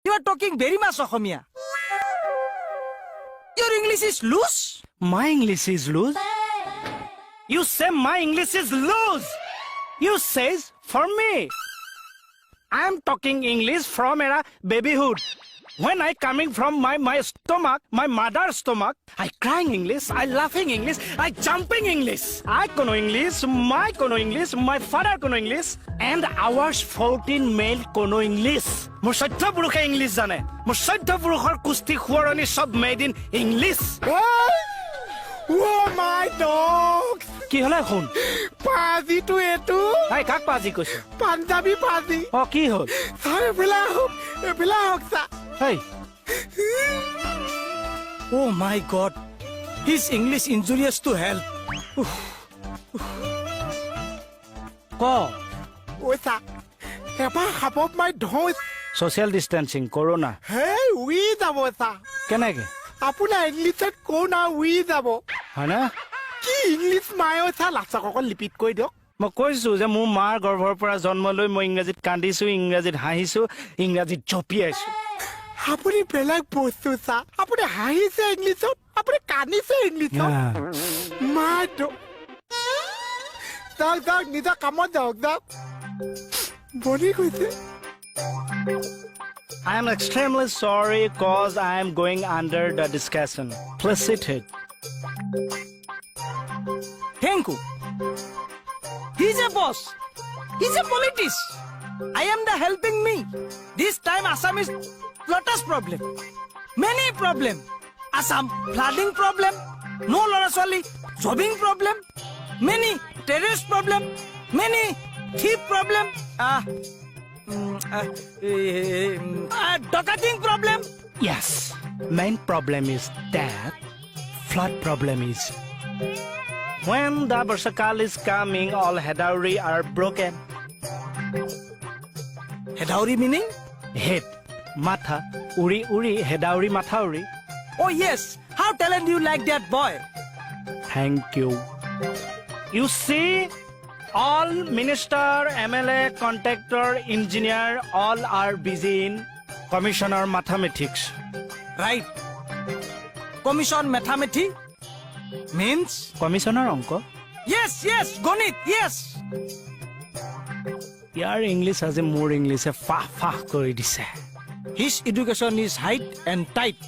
You are talking very much Assamia. Your English is loose. My English is loose. You say my English is loose. You says for me. I am talking English from era babyhood. When I coming from my stomach, my mother's stomach, I crying English, I laughing English, I jumping English. I kono English, my kono English, my father kono English, and ours 14 male kono English. Mor saddha puruche English jane. Mor saddha puruchor kusti khorani sob made in English. Oh my dog! কি হলে শুন পাজি তো এটো তাই কাক পাজি কৈছে পাঞ্জাবী পাজি অ কি হল চাই এফেলা হওক চা হেই Oh my God. His English injurious to health. ক ঐ চা এবাৰ খাপত মাই ধওঁ সোশ্যাল ডিস্টেন্সিং কৰোনা হেই উই যাব চা কেনেকে আপোনাৰ ইংলিছত কওঁ না উই যাব হয় না কি ইংলিছ মায়ো চা লাচক অকল লিপিত কৈ দিয়ক মই কৈছো যে মোৰ মাৰ গৰ্ভৰ পৰা জন্ম লৈ মই ইংৰাজীত কান্দিছো ইংৰাজীত হাঁহিছো ইংৰাজীত জঁপিয়াইছো আপুনি বেলেগ বস্তু চা আপুনি হাঁহিছে ইংলিছত আপুনি কান্দিছে ইংলিছত মাই যাওক নিজৰ কামত যাওক বনি কৈছে I am extremely sorry cause I am going under the discussion. Please sit it. Thank you. He's a boss. He's a politics. I am the helping me. This time Assam is lotus problem. Many problem. Assam flooding problem. No Loraswali jobbing problem. Many terrorist problem. Many thief problem. Docketing problem. Yes. Main problem is that flood problem is when the Barsakal is coming all Hedauri are broken. Hedauri meaning? Head, matha, uri, Hedauri mathauri. Oh yes. How talented you like that boy. Thank you. You see, all minister, MLA, contractor, engineer, all are busy in commissioner mathematics. Right. Commission mathematics means? Commissioner onko? Yes, Gonit, yes. Your English has a more English, a fah kori dise. His education is height and tight.